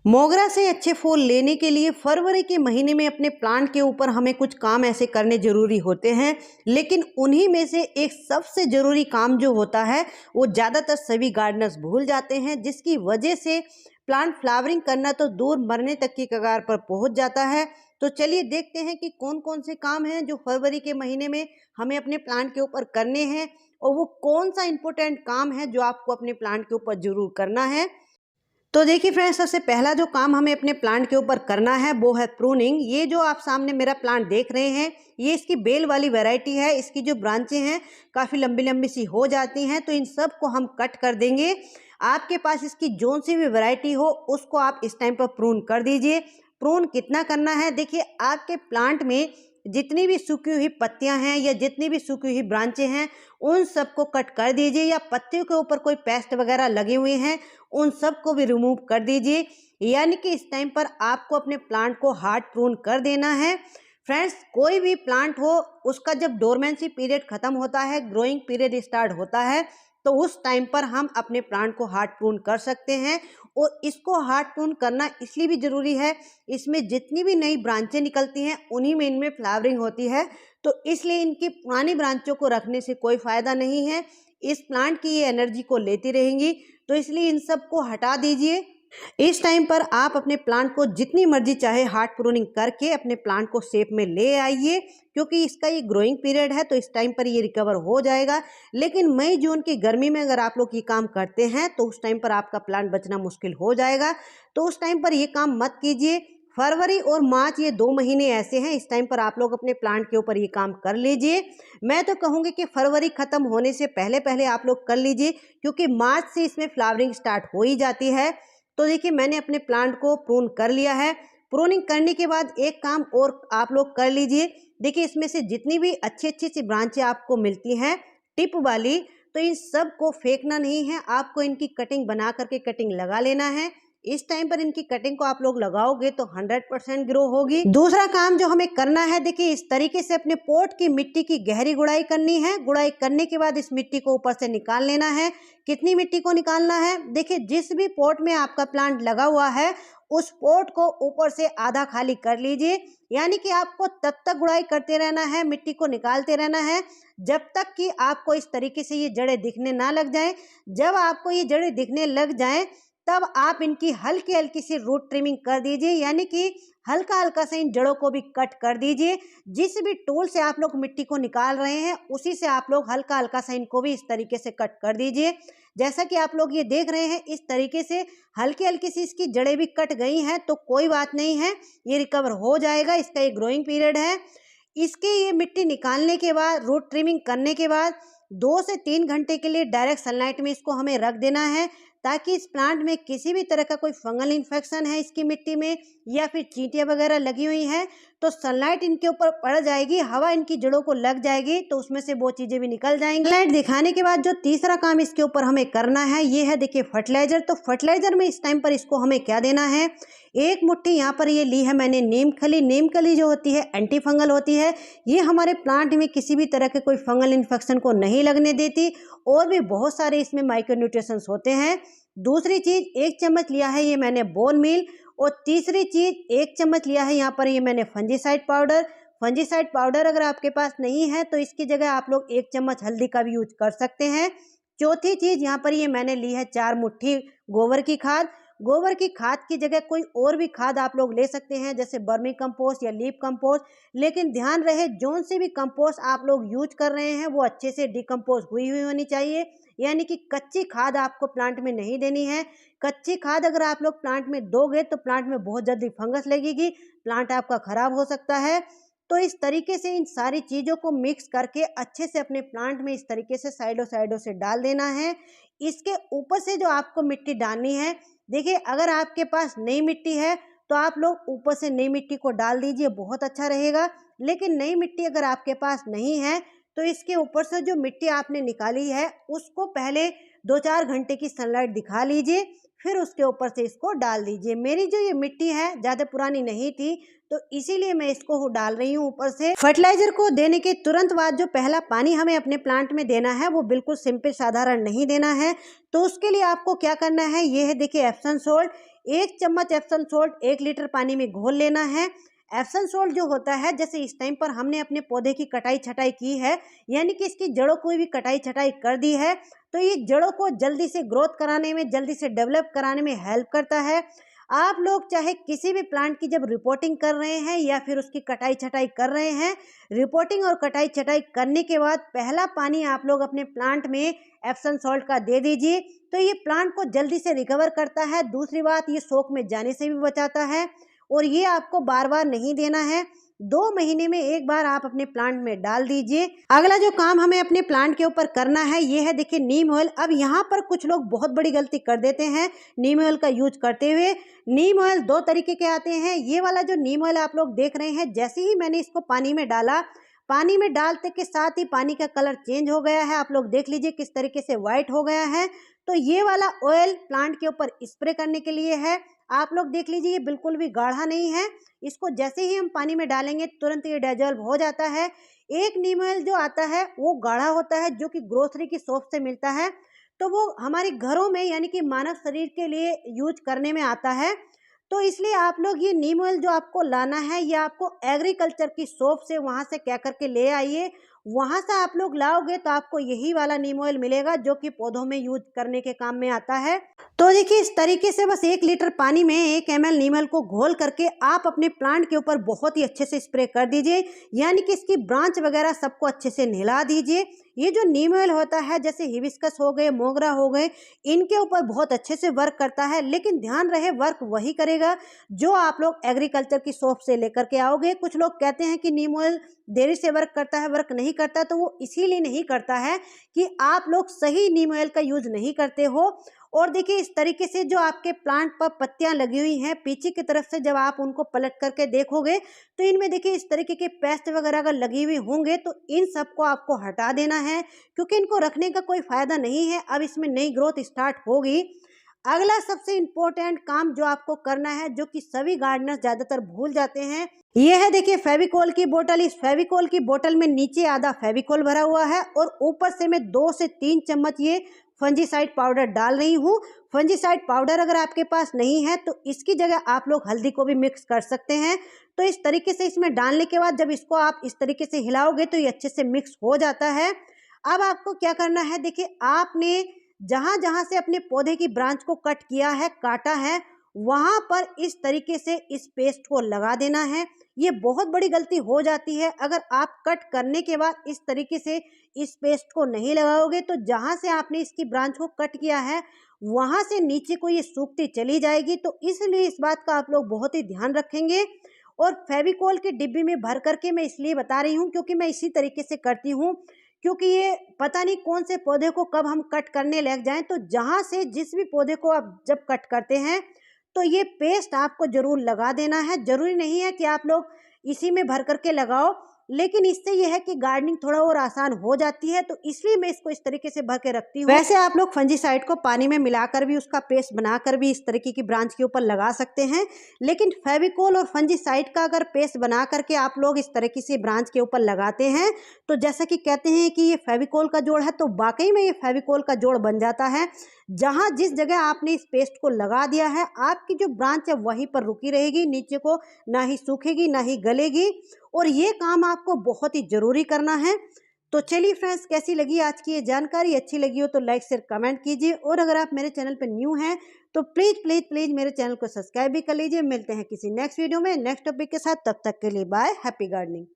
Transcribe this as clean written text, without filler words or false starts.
मोगरा से अच्छे फूल लेने के लिए फरवरी के महीने में अपने प्लांट के ऊपर हमें कुछ काम ऐसे करने जरूरी होते हैं, लेकिन उन्हीं में से एक सबसे ज़रूरी काम जो होता है वो ज़्यादातर सभी गार्डनर्स भूल जाते हैं, जिसकी वजह से प्लांट फ्लावरिंग करना तो दूर मरने तक की कगार पर पहुंच जाता है। तो चलिए देखते हैं कि कौन कौन से काम हैं जो फरवरी के महीने में हमें अपने प्लांट के ऊपर करने हैं, और वो कौन सा इम्पोर्टेंट काम है जो आपको अपने प्लांट के ऊपर ज़रूर करना है। तो देखिए फ्रेंड्स, सबसे पहला जो काम हमें अपने प्लांट के ऊपर करना है वो है प्रूनिंग। ये जो आप सामने मेरा प्लांट देख रहे हैं, ये इसकी बेल वाली वैरायटी है। इसकी जो ब्रांचें हैं काफ़ी लंबी लंबी सी हो जाती हैं, तो इन सब को हम कट कर देंगे। आपके पास इसकी जोन सी भी वैरायटी हो उसको आप इस टाइम पर प्रून कर दीजिए। प्रून कितना करना है, देखिए आपके प्लांट में जितनी भी सूखी हुई पत्तियां हैं या जितनी भी सूखी हुई ब्रांचें हैं उन सबको कट कर दीजिए, या पत्तियों के ऊपर कोई पेस्ट वगैरह लगे हुए हैं उन सब को भी रिमूव कर दीजिए। यानी कि इस टाइम पर आपको अपने प्लांट को हार्ड प्रून कर देना है। फ्रेंड्स, कोई भी प्लांट हो उसका जब डोरमेंसी पीरियड खत्म होता है, ग्रोइंग पीरियड स्टार्ट होता है, तो उस टाइम पर हम अपने प्लांट को हार्ड प्रून कर सकते हैं। और इसको हार्ड प्रून करना इसलिए भी ज़रूरी है, इसमें जितनी भी नई ब्रांचें निकलती हैं उन्हीं में इनमें फ्लावरिंग होती है, तो इसलिए इनकी पुरानी ब्रांचों को रखने से कोई फ़ायदा नहीं है। इस प्लांट की ये एनर्जी को लेती रहेंगी, तो इसलिए इन सब को हटा दीजिए। इस टाइम पर आप अपने प्लांट को जितनी मर्जी चाहे हार्ड प्रूनिंग करके अपने प्लांट को शेप में ले आइए, क्योंकि इसका ये ग्रोइंग पीरियड है, तो इस टाइम पर ये रिकवर हो जाएगा। लेकिन मई जून की गर्मी में अगर आप लोग ये काम करते हैं तो उस टाइम पर आपका प्लांट बचना मुश्किल हो जाएगा, तो उस टाइम पर ये काम मत कीजिए। फरवरी और मार्च ये 2 महीने ऐसे हैं, इस टाइम पर आप लोग अपने प्लांट के ऊपर ये काम कर लीजिए। मैं तो कहूँगी कि फरवरी ख़त्म होने से पहले पहले आप लोग कर लीजिए, क्योंकि मार्च से इसमें फ्लावरिंग स्टार्ट हो ही जाती है। तो देखिए मैंने अपने प्लांट को प्रून कर लिया है। प्रूनिंग करने के बाद एक काम और आप लोग कर लीजिए। देखिए इसमें से जितनी भी अच्छी अच्छी सी ब्रांचें आपको मिलती हैं टिप वाली, तो इन सब को फेंकना नहीं है, आपको इनकी कटिंग बना करके कटिंग लगा लेना है। इस टाइम पर इनकी कटिंग को आप लोग लगाओगे तो 100% ग्रो होगी। दूसरा काम जो हमें करना है, देखिए इस तरीके से अपने पोट की मिट्टी की गहरी गुड़ाई करनी है। गुड़ाई करने के बाद इस मिट्टी को ऊपर से निकाल लेना है। कितनी मिट्टी को निकालना है, देखिए जिस भी पोट में आपका प्लांट लगा हुआ है उस पोट को ऊपर से आधा खाली कर लीजिए। यानी कि आपको तब तक गुड़ाई करते रहना है, मिट्टी को निकालते रहना है, जब तक कि आपको इस तरीके से ये जड़ें दिखने ना लग जाएं। जब आपको ये जड़ें दिखने लग जाएं तब आप इनकी हल्की हल्की सी रूट ट्रिमिंग कर दीजिए, यानी कि हल्का हल्का से इन जड़ों को भी कट कर दीजिए। जिस भी टूल से आप लोग मिट्टी को निकाल रहे हैं उसी से आप लोग हल्का हल्का से इनको भी इस तरीके से कट कर दीजिए। जैसा कि आप लोग ये देख रहे हैं, इस तरीके से हल्की हल्की सी इसकी जड़ें भी कट गई हैं, तो कोई बात नहीं है, ये रिकवर हो जाएगा। इसका ये ग्रोइंग पीरियड है। इसके ये मिट्टी निकालने के बाद, रूट ट्रिमिंग करने के बाद 2 से 3 घंटे के लिए डायरेक्ट सनलाइट में इसको हमें रख देना है, ताकि इस प्लांट में किसी भी तरह का कोई फंगल इन्फेक्शन है इसकी मिट्टी में या फिर चींटियाँ वगैरह लगी हुई हैं, तो सनलाइट इनके ऊपर पड़ जाएगी, हवा इनकी जड़ों को लग जाएगी, तो उसमें से वो चीज़ें भी निकल जाएंगी। सनलाइट दिखाने के बाद जो तीसरा काम इसके ऊपर हमें करना है ये है, देखिए फर्टिलाइजर। तो फर्टिलाइजर में इस टाइम पर इसको हमें क्या देना है, एक मुट्ठी यहाँ पर ये ली है मैंने नीम खली। नीम खली जो होती है एंटी फंगल होती है, ये हमारे प्लांट में किसी भी तरह के कोई फंगल इन्फेक्शन को नहीं लगने देती, और भी बहुत सारे इसमें माइक्रो न्यूट्रिशंस होते हैं। दूसरी चीज़, 1 चम्मच लिया है ये मैंने बोन मील, और तीसरी चीज़ 1 चम्मच लिया है यहाँ पर ये मैंने फंजीसाइड पाउडर। फंजीसाइड पाउडर अगर आपके पास नहीं है तो इसकी जगह आप लोग 1 चम्मच हल्दी का भी यूज कर सकते हैं। चौथी चीज़ यहाँ पर ये मैंने ली है 4 मुट्ठी गोबर की खाद। गोबर की खाद की जगह कोई और भी खाद आप लोग ले सकते हैं, जैसे बर्मी कंपोस्ट या लीफ कंपोस्ट, लेकिन ध्यान रहे जोन से भी कंपोस्ट आप लोग यूज कर रहे हैं वो अच्छे से डिकम्पोज हुई हुई होनी चाहिए। यानी कि कच्ची खाद आपको प्लांट में नहीं देनी है। कच्ची खाद अगर आप लोग प्लांट में दोगे तो प्लांट में बहुत जल्दी फंगस लगेगी, प्लांट आपका खराब हो सकता है। तो इस तरीके से इन सारी चीज़ों को मिक्स करके अच्छे से अपने प्लांट में इस तरीके से साइडों साइडों से डाल देना है। इसके ऊपर से जो आपको मिट्टी डालनी है, देखिए अगर आपके पास नई मिट्टी है तो आप लोग ऊपर से नई मिट्टी को डाल दीजिए, बहुत अच्छा रहेगा। लेकिन नई मिट्टी अगर आपके पास नहीं है तो इसके ऊपर से जो मिट्टी आपने निकाली है उसको पहले 2-4 घंटे की सनलाइट दिखा लीजिए, फिर उसके ऊपर से इसको डाल दीजिए। मेरी जो ये मिट्टी है ज़्यादा पुरानी नहीं थी, तो इसीलिए मैं इसको डाल रही हूँ ऊपर से। फर्टिलाइजर को देने के तुरंत बाद जो पहला पानी हमें अपने प्लांट में देना है वो बिल्कुल सिंपल साधारण नहीं देना है। तो उसके लिए आपको क्या करना है, ये है देखिए एप्सम सॉल्ट। 1 चम्मच एप्सम सॉल्ट 1 लीटर पानी में घोल लेना है। एप्सम सॉल्ट जो होता है, जैसे इस टाइम पर हमने अपने पौधे की कटाई छटाई की है, यानी कि इसकी जड़ों को भी कटाई छटाई कर दी है, तो ये जड़ों को जल्दी से ग्रोथ कराने में, जल्दी से डेवलप कराने में हेल्प करता है। आप लोग चाहे किसी भी प्लांट की जब रिपोर्टिंग कर रहे हैं या फिर उसकी कटाई छटाई कर रहे हैं, रिपोर्टिंग और कटाई छटाई करने के बाद पहला पानी आप लोग अपने प्लांट में एप्सम सॉल्ट का दे दीजिए, तो ये प्लांट को जल्दी से रिकवर करता है। दूसरी बात, ये सोख में जाने से भी बचाता है और ये आपको बार बार नहीं देना है, 2 महीने में एक बार आप अपने प्लांट में डाल दीजिए। अगला जो काम हमें अपने प्लांट के ऊपर करना है, ये है देखिए नीम ऑयल। अब यहाँ पर कुछ लोग बहुत बड़ी गलती कर देते हैं नीम ऑयल का यूज करते हुए। नीम ऑयल 2 तरीके के आते हैं। ये वाला जो नीम ऑयल आप लोग देख रहे हैं, जैसे ही मैंने इसको पानी में डाला, पानी में डालते के साथ ही पानी का कलर चेंज हो गया है। आप लोग देख लीजिए किस तरीके से व्हाइट हो गया है। तो ये वाला ऑयल प्लांट के ऊपर स्प्रे करने के लिए है। आप लोग देख लीजिए, ये बिल्कुल भी गाढ़ा नहीं है। इसको जैसे ही हम पानी में डालेंगे तुरंत ये डिजॉल्व हो जाता है। एक नीम ऑयल जो आता है वो गाढ़ा होता है, जो कि ग्रोसरी की शॉप से मिलता है, तो वो हमारे घरों में यानी कि मानव शरीर के लिए यूज करने में आता है। तो इसलिए आप लोग ये नीम ऑयल जो आपको लाना है, ये आपको एग्रीकल्चर की शॉप से वहाँ से क्या करके ले आइए। वहाँ से आप लोग लाओगे तो आपको यही वाला नीम ऑयल मिलेगा, जो कि पौधों में यूज करने के काम में आता है। तो देखिए इस तरीके से बस 1 लीटर पानी में 1 ml नीम ऑयल को घोल करके आप अपने प्लांट के ऊपर बहुत ही अच्छे से स्प्रे कर दीजिए, यानी कि इसकी ब्रांच वगैरह सबको अच्छे से नहला दीजिए। ये जो नीम ऑयल होता है, जैसे हिबिस्कस हो गए, मोगरा हो गए, इनके ऊपर बहुत अच्छे से वर्क करता है, लेकिन ध्यान रहे वर्क वही करेगा जो आप लोग एग्रीकल्चर की शॉप से लेकर के आओगे। कुछ लोग कहते हैं कि नीम ऑयल देरी से वर्क करता है, वर्क नहीं करता, तो वो इसीलिए नहीं करता है कि आप लोग सही नीम ऑयल का यूज नहीं करते हो। और देखिए इस तरीके से जो आपके प्लांट पर पत्तियां लगी हुई हैं, पीछे की तरफ से जब आप उनको पलट करके देखोगे तो इनमें देखिए इस तरीके के पेस्ट वगैरह अगर लगी हुई होंगे तो इन सबको आपको हटा देना है, क्योंकि इनको रखने का कोई फायदा नहीं है। अब इसमें नई ग्रोथ स्टार्ट होगी। अगला सबसे इम्पोर्टेंट काम जो आपको करना है, जो कि सभी गार्डनर्स ज्यादातर भूल जाते हैं, ये है देखिए फेविकोल की बोतल। इस फेविकोल की बोतल में नीचे आधा फेविकोल भरा हुआ है और ऊपर से मैं 2 से 3 चम्मच ये फंजीसाइड पाउडर डाल रही हूँ। फंजीसाइड पाउडर अगर आपके पास नहीं है तो इसकी जगह आप लोग हल्दी को भी मिक्स कर सकते हैं। तो इस तरीके से इसमें डालने के बाद जब इसको आप इस तरीके से हिलाओगे तो ये अच्छे से मिक्स हो जाता है। अब आपको क्या करना है, देखिए आपने जहां जहां से अपने पौधे की ब्रांच को कट किया है, काटा है, वहां पर इस तरीके से इस पेस्ट को लगा देना है। ये बहुत बड़ी गलती हो जाती है, अगर आप कट करने के बाद इस तरीके से इस पेस्ट को नहीं लगाओगे तो जहां से आपने इसकी ब्रांच को कट किया है वहां से नीचे को ये सूखती चली जाएगी। तो इसलिए इस बात का आप लोग बहुत ही ध्यान रखेंगे। और फेविकोल के डिब्बे में भर करके मैं इसलिए बता रही हूँ क्योंकि मैं इसी तरीके से करती हूँ, क्योंकि ये पता नहीं कौन से पौधे को कब हम कट करने लग जाएं, तो जहां से जिस भी पौधे को आप जब कट करते हैं तो ये पेस्ट आपको जरूर लगा देना है। जरूरी नहीं है कि आप लोग इसी में भर करके लगाओ, लेकिन इससे यह है कि गार्डनिंग थोड़ा और आसान हो जाती है, तो इसलिए मैं इसको इस तरीके से भर के रखती हूँ। वैसे आप लोग फंजीसाइड को पानी में मिलाकर भी उसका पेस्ट बनाकर भी इस तरीके की ब्रांच के ऊपर लगा सकते हैं, लेकिन फेविकोल और फंजीसाइड का अगर पेस्ट बना करके आप लोग इस तरीके से ब्रांच के ऊपर लगाते हैं तो जैसा कि कहते हैं कि ये फेविकोल का जोड़ है, तो वाकई में ये फेविकोल का जोड़ बन जाता है। जहां जिस जगह आपने इस पेस्ट को लगा दिया है, आपकी जो ब्रांच है वहीं पर रुकी रहेगी, नीचे को ना ही सूखेगी ना ही गलेगी। और ये काम आपको बहुत ही जरूरी करना है। तो चलिए फ्रेंड्स, कैसी लगी आज की ये जानकारी? अच्छी लगी हो तो लाइक शेयर कमेंट कीजिए, और अगर आप मेरे चैनल पर न्यू हैं तो प्लीज प्लीज प्लीज मेरे चैनल को सब्सक्राइब भी कर लीजिए। मिलते हैं किसी नेक्स्ट वीडियो में नेक्स्ट टॉपिक के साथ, तब तक के लिए बाय, हैप्पी गार्डनिंग।